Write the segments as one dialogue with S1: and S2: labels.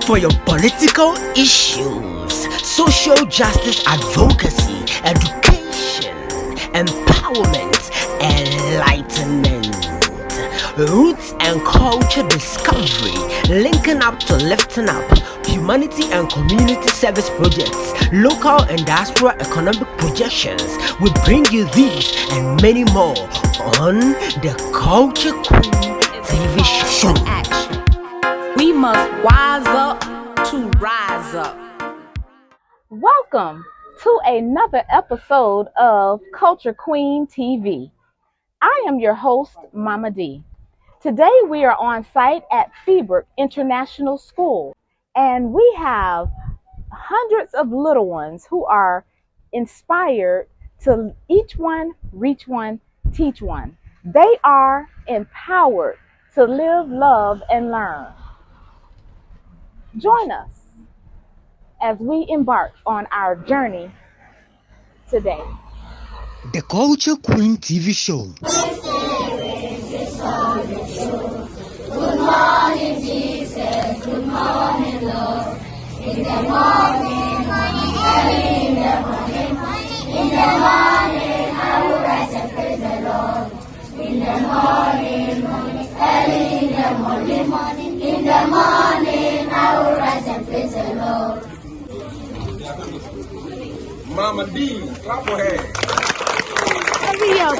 S1: For your political issues, social justice advocacy, education, empowerment, enlightenment, roots and culture discovery, linking up to lifting up, humanity and community service projects, local and diaspora economic projections. We bring you these and many more on the Culture Queen TV show.
S2: We must wise up to rise up.
S3: Welcome to another episode of Culture Queen TV. I am your host, Mammah D. Today we are on site at Feberk International School, and we have hundreds of little ones who are inspired to each one, reach one, teach one. They are empowered to live, love, and learn. Join us as we embark on our journey today.
S1: The Culture Queen TV show.
S4: Good morning, Jesus. Good morning, Lord. In the morning, early in the morning, I will rise and praise the Lord. In the morning, early in the morning, I will rise and praise the Lord.
S5: Mammah D, clap for her.
S3: Hurry up.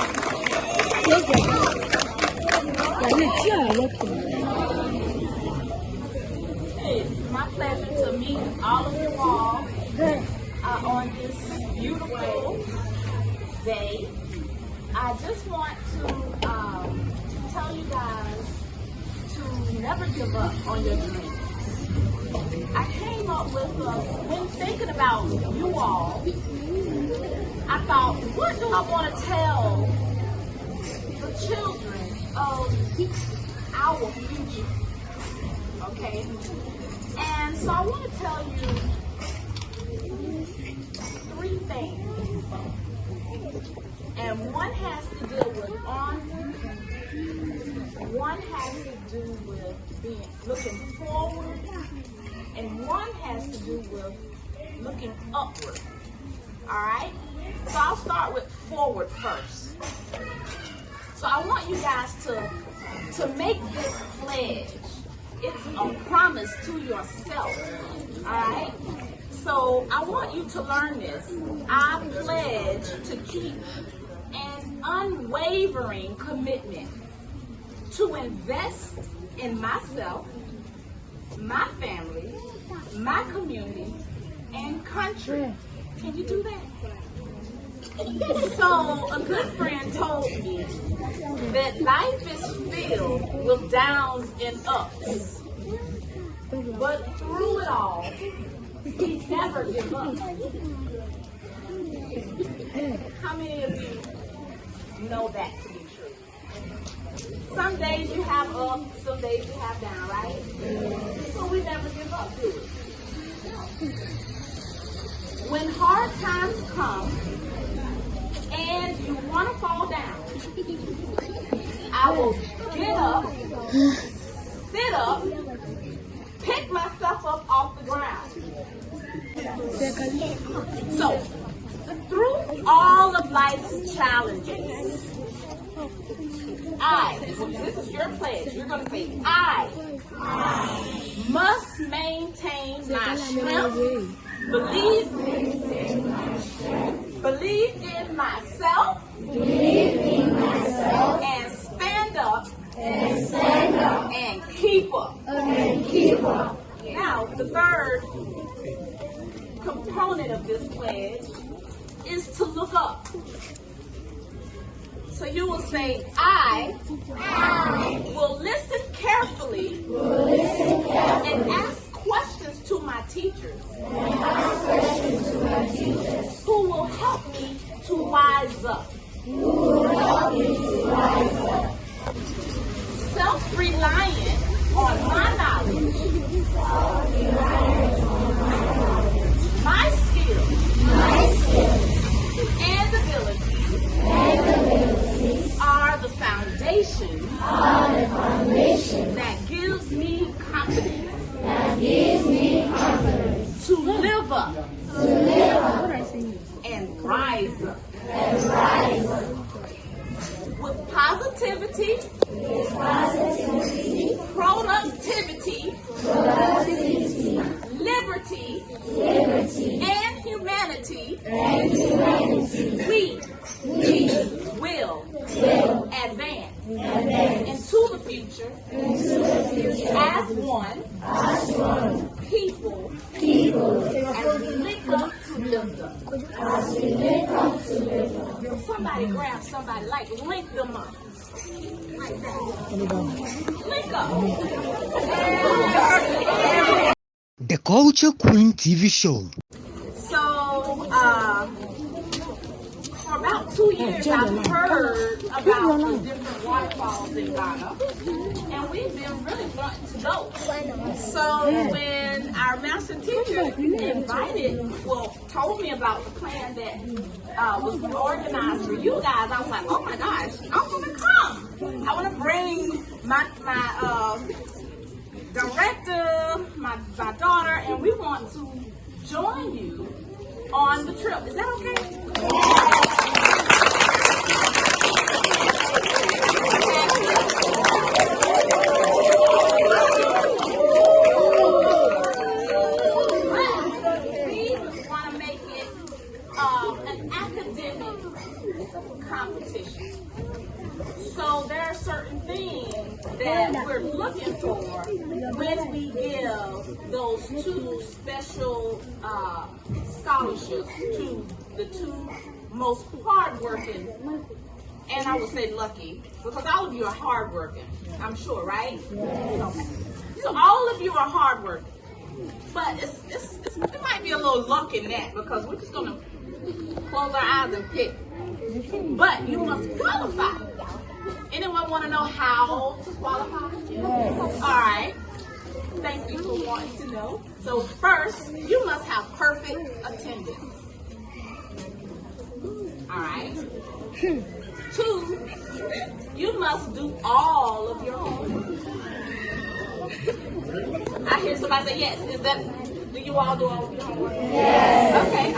S2: It's my pleasure to meet all of you all on this beautiful day. I just want to tell you guys to never give up on your dreams. I came up with, when thinking about you all, I thought, what do I want to tell the children of our future? Okay? And so I want to tell you three things. And one has to deal with honor. One has to do with looking forward. And one has to do with looking upward. Alright? So I'll start with forward first. So I want you guys to make this pledge. It's a promise to yourself. Alright? So I want you to learn this. I pledge to keep an unwavering commitment to invest in myself, my family, my community, and country. Can you do that? So a good friend told me that life is filled with downs and ups, but through it all, we never give up. How many of you know that to be true? Some days you have up, some days you have down, right? So we never give up, do we? When hard times come and you want to fall down, I will get up, sit up, pick myself up off the ground. So, through all of life's challenges, this is your pledge, you're going to say, I must maintain my strength, believe in myself, and stand up, and keep up. Now, the third component of this pledge is to look up. So you will say, I will listen carefully and ask questions to my teachers who will help me to wise up. Self-reliant on my knowledge, my skills, and abilities are the foundation that gives me confidence up and rise up with positivity, productivity, liberty, and humanity. We will advance into the future as one people as we link up to lift up. Somebody grab somebody, like link them up. Like that. Link up.
S1: The Culture Queen TV show.
S2: So, for about 2 years, I've heard about the different waterfalls in Ghana, and we've been really wanting to go. So, when our master teacher told me about the plan that was organized for you guys, I was like, oh my gosh, I'm going to come. I want to bring my director, my daughter, and we want to join you on the trip. Is that okay? We want to make it an academic competition. So there are certain things that we're looking for when we give those 2 special scholarships to the 2 most hardworking, and I would say lucky, because all of you are hardworking, I'm sure, right? Okay. So all of you are hardworking, but it might be a little luck in that, because we're just going to close our eyes and pick. But you must qualify. Anyone want to know how to qualify? All right. Thank you for wanting to know. So first, you must have perfect attendance. All right. 2, you must do all of your homework. I hear somebody say yes. Do you all do all of your homework? Yes. Okay.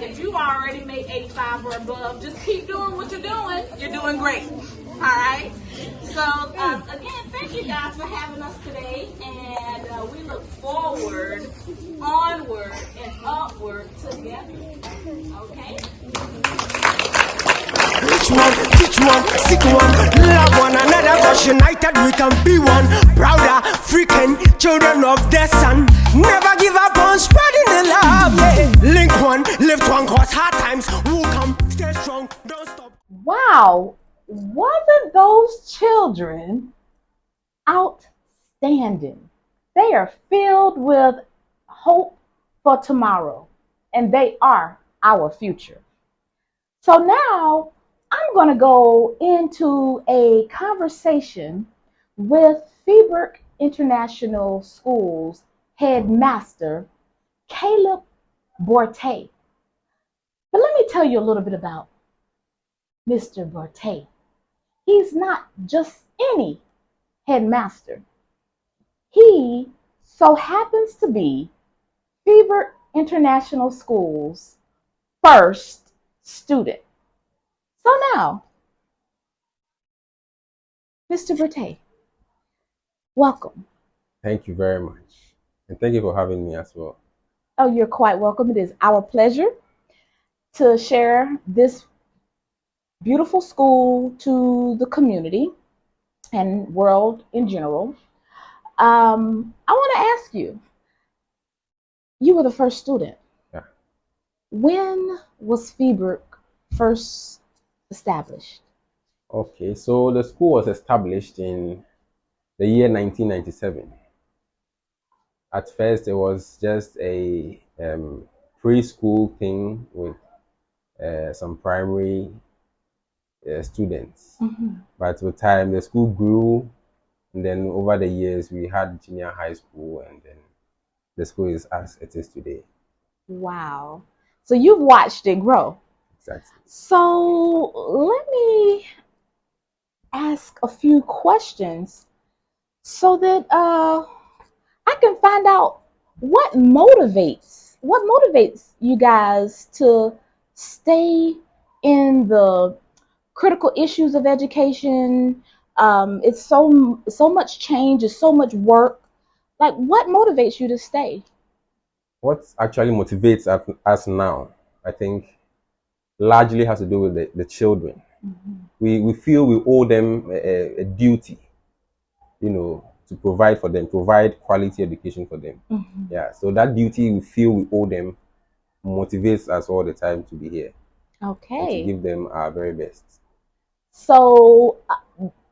S2: If you've already made 85 or above, just keep doing what you're doing. You're doing great. All right. So again, thank you guys for having us today, and we look forward, onward, and upward together. Okay.
S1: Rich one, teach one, sick one, love one another, cause united we can be one. Prouder, freaking children of the sun. Never give up on spreading the love, yeah. Link one, lift one, cause hard times will come. Stay strong, don't stop.
S3: Wow, wasn't those children outstanding? They are filled with hope for tomorrow, and they are our future. So now I'm going to go into a conversation with Feberk International School's headmaster, Caleb Borte. But let me tell you a little bit about Mr. Borte. He's not just any headmaster. He so happens to be Feberk International School's first student. So now, Mr. Borte, welcome.
S5: Thank you very much. And thank you for having me as well.
S3: Oh, you're quite welcome. It is our pleasure to share this beautiful school to the community and world in general. I want to ask you, you were the first student.
S5: Yeah.
S3: When was Feberk first established?
S5: Okay, so the school was established in the year 1997. At first, it was just a preschool thing with some primary students. But with time, the school grew, and then over the years, we had junior high school, and then the school is as it is today.
S3: Wow. So you've watched it grow.
S5: Exactly.
S3: So let me ask a few questions so that I can find out what motivates you guys to stay in the critical issues of education? It's so much change, it's so much work. Like, what motivates you to stay?
S5: What actually motivates us now, I think, largely has to do with the children. We feel we owe them a duty, to provide for them, provide quality education for them. Yeah, so that duty we feel we owe them motivates us all the time to be here and to
S3: Okay.
S5: give them our very best.
S3: So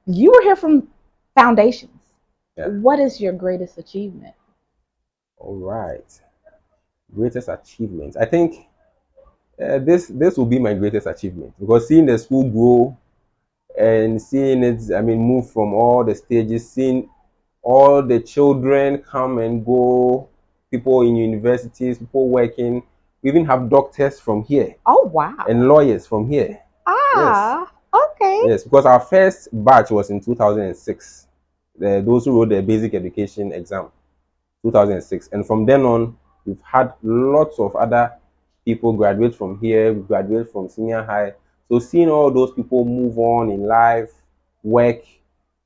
S3: you were here from Foundations.
S5: Yeah.
S3: What is your greatest achievement?
S5: All right. Greatest achievement. I think this will be my greatest achievement, because seeing the school grow and seeing it, move from all the stages, seeing all the children come and go, people in universities, people working. We even have doctors from here.
S3: Oh, wow.
S5: And lawyers from here.
S3: Ah, yes. Okay.
S5: Yes, because our first batch was in 2006. Those who wrote the basic education exam, 2006. And from then on, we've had lots of other people graduate from here, graduate from senior high. So seeing all those people move on in life, work,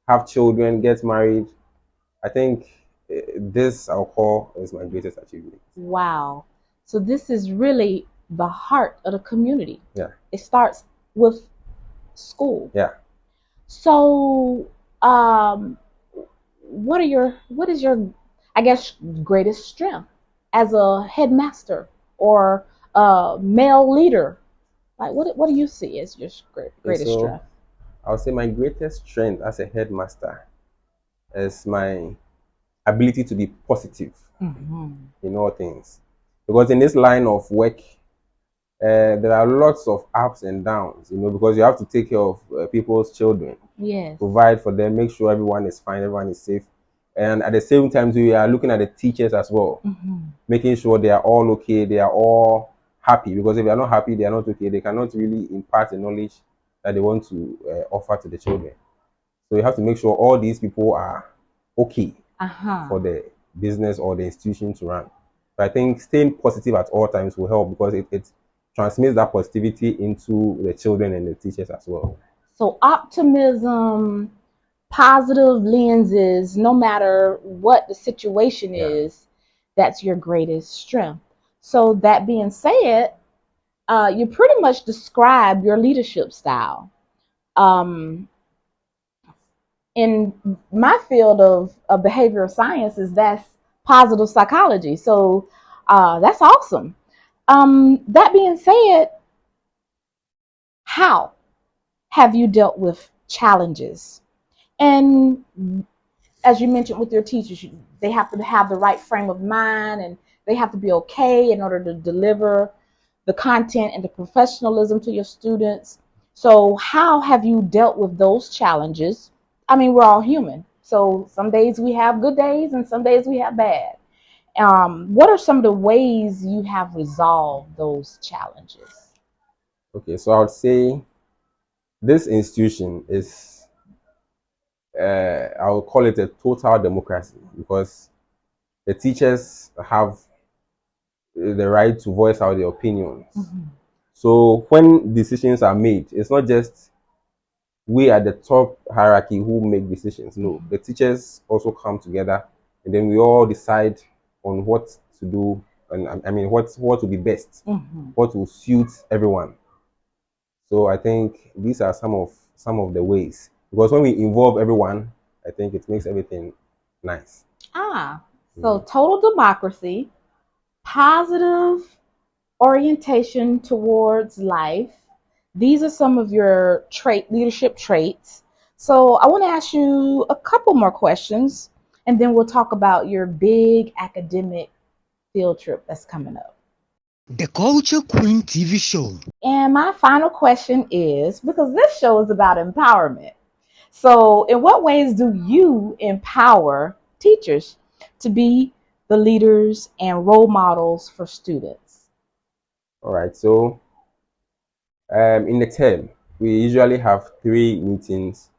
S5: have children, get married, I think this I'll call is my greatest achievement.
S3: Wow. So this is really the heart of the community.
S5: Yeah.
S3: It starts with school.
S5: Yeah.
S3: So what is your, I guess, greatest strength as a headmaster or a male leader? Like, what do you see as your greatest strength?
S5: I would say my greatest strength as a headmaster is my ability to be positive in all things. Because in this line of work, there are lots of ups and downs, because you have to take care of people's children.
S3: Yes.
S5: Provide for them, make sure everyone is fine, everyone is safe. And at the same time, we are looking at the teachers as well, making sure they are all okay, they are all happy. Because if they are not happy, they are not okay, they cannot really impart the knowledge that they want to offer to the children. So you have to make sure all these people are okay for the business or the institution to run. But I think staying positive at all times will help, because it transmits that positivity into the children and the teachers as well.
S3: So optimism, positive lenses, no matter what the situation is, that's your greatest strength. So that being said, you pretty much describe your leadership style. In my field of behavioral sciences, that's positive psychology. So that's awesome. That being said, how have you dealt with challenges? And as you mentioned with your teachers, they have to have the right frame of mind, and they have to be okay in order to deliver the content and the professionalism to your students. So how have you dealt with those challenges? I mean, we're all human. So some days we have good days and some days we have bad. What are some of the ways you have resolved those challenges?
S5: Okay, so I would say this institution is, I would call it a total democracy, because the teachers have the right to voice out their opinions. So when decisions are made, it's not just we at the top hierarchy who make decisions. No, the teachers also come together, and then we all decide on what to do, and what will be best, what will suit everyone. So I think these are some of the ways, because when we involve everyone, I think it makes everything nice.
S3: So total democracy, positive orientation towards life. These are some of your leadership traits. So I want to ask you a couple more questions, and then we'll talk about your big academic field trip that's coming up.
S1: The Culture Queen TV show.
S3: And my final question is, because this show is about empowerment. So in what ways do you empower teachers to be the leaders and role models for students?
S5: All right, so in the term, we usually have 3 meetings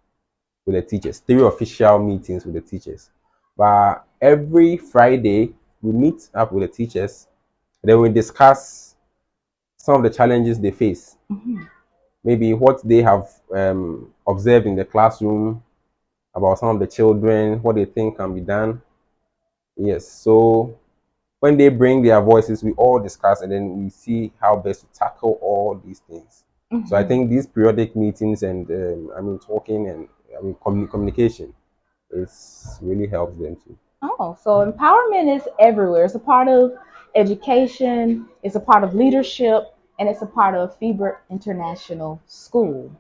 S5: with the teachers, 3 official meetings with the teachers. But every Friday, we meet up with the teachers, then we discuss some of the challenges they face, maybe what they have observed in the classroom about some of the children, what they think can be done. Yes, so when they bring their voices, we all discuss and then we see how best to tackle all these things. So I think these periodic meetings and talking and communication is really helps them too.
S3: Oh, so empowerment is everywhere. It's a part of education, it's a part of leadership, and it's a part of Feberk International School.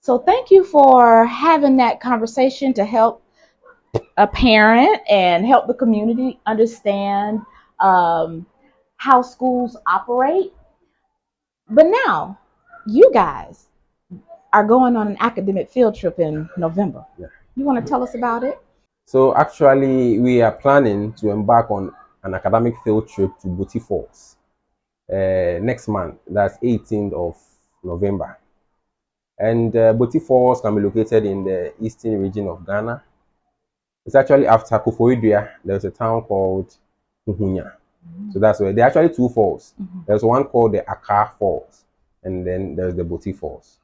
S3: So thank you for having that conversation to help a parent and help the community understand um, how schools operate. But now, you guys are going on an academic field trip in November.
S5: Yeah.
S3: You want to tell us about it?
S5: So actually, we are planning to embark on an academic field trip to Booty Falls next month. That's 18th of November. And Booty Falls can be located in the eastern region of Ghana. It's actually after Koforidua. There's a town called Muhunya. So that's where there are actually two falls. There's one called the Accra Falls, and then there's the Boti Falls.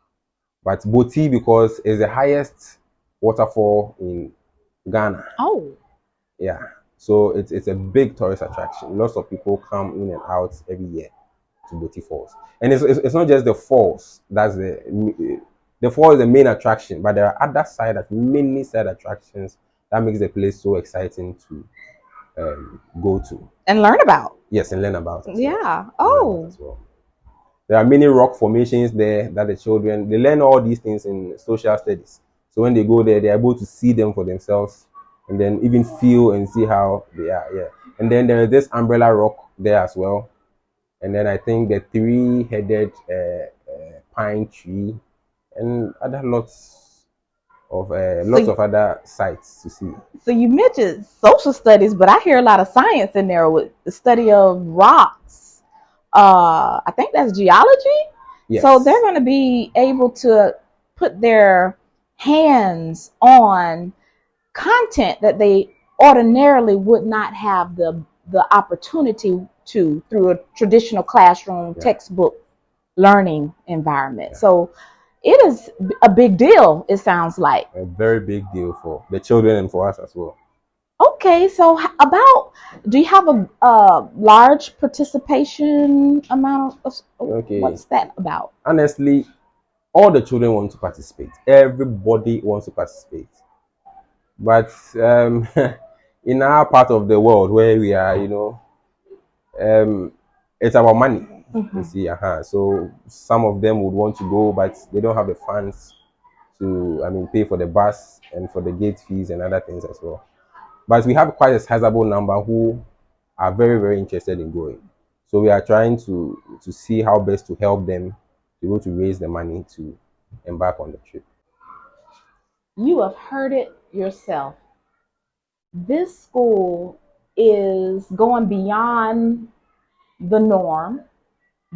S5: But Boti, because it's the highest waterfall in Ghana.
S3: Oh,
S5: Yeah. So it's a big tourist attraction. Lots of people come in and out every year to Boti Falls. And it's not just the falls. That's the fall is the main attraction, but there are many side attractions that makes the place so exciting to go to.
S3: and learn about.
S5: Yes, and learn about it.
S3: Yeah.
S5: Oh. As well. There are many rock formations there that the children they learn all these things in social studies. So when they go there, they're able to see them for themselves and then even feel and see how they are. Yeah. And then there is this umbrella rock there as well. And then I think the three-headed pine tree and other lots of other sites to see.
S3: So you mentioned social studies, but I hear a lot of science in there with the study of rocks. I think that's geology.
S5: Yes.
S3: So they're going to be able to put their hands on content that they ordinarily would not have the opportunity to through a traditional classroom textbook learning environment. So it is a big deal, it sounds like.
S5: A very big deal for the children and for us as well.
S3: Okay, so do you have a large participation amount of, what's that about?
S5: Honestly, all the children want to participate. Everybody wants to participate. But in our part of the world where we are, it's about money. You see, so some of them would want to go, but they don't have the funds to, pay for the bus and for the gate fees and other things as well. But we have quite a sizable number who are very, very interested in going. So we are trying to see how best to help them to be able to raise the money to embark on the trip.
S3: You have heard it yourself. This school is going beyond the norm.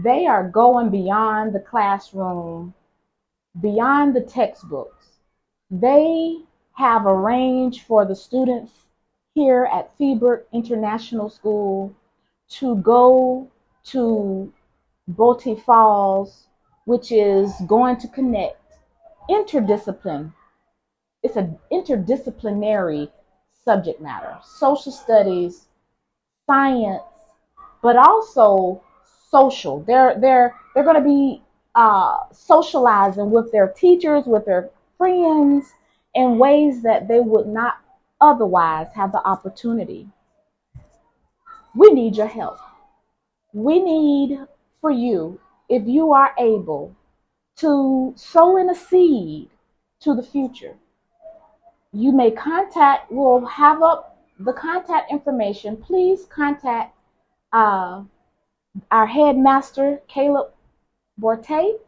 S3: They are going beyond the classroom, beyond the textbooks. They have arranged for the students here at Feberk International School to go to Boti Falls, which is going to connect interdiscipline. It's an interdisciplinary subject matter, social studies, science, but also social. They're going to be socializing with their teachers, with their friends, in ways that they would not otherwise have the opportunity. We need your help. We need for you, if you are able, to sow in a seed to the future. You may we'll have up the contact information. Please contact our headmaster, Caleb Borte,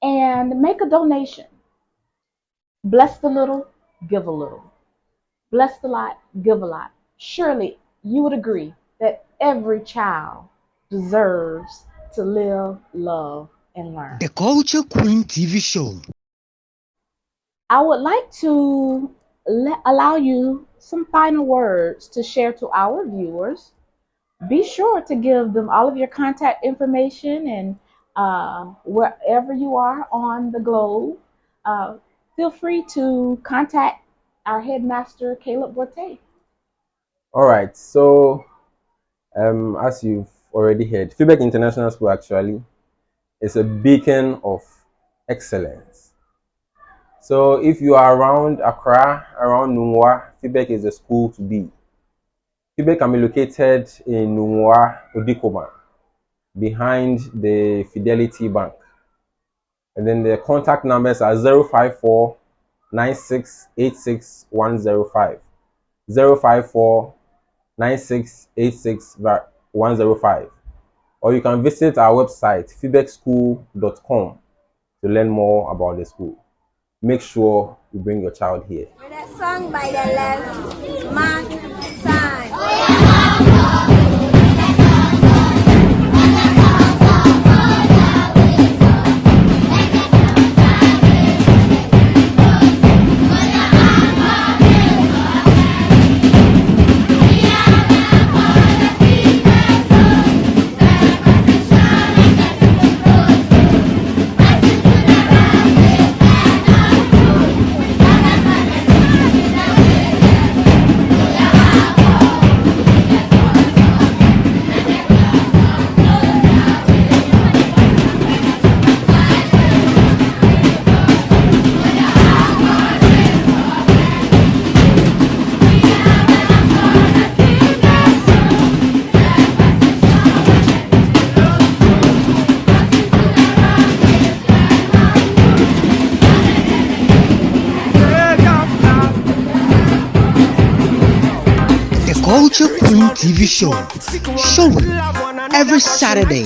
S3: and make a donation. Bless the little, give a little. Bless the lot, give a lot. Surely you would agree that every child deserves to live, love, and learn.
S1: The Culture Queen TV show.
S3: I would like to allow you some final words to share to our viewers, be sure to give them all of your contact information, and wherever you are on the globe, uh, feel free to contact our headmaster, Caleb Borte.
S5: All right. So, as you've already heard, Feberk International School actually is a beacon of excellence. So, if you are around Accra, around Numwa, Feberk is the school to be. Feberk can be located in Numwa, Odikoma, behind the Fidelity Bank. And then the contact numbers are 054 9686 105. 054 9686 105. Or you can visit our website, feberkschool.com, to learn more about the school. Make sure you bring your child here.
S4: With a song by the left, mark time.
S1: Culture Queen TV show, showing every Saturday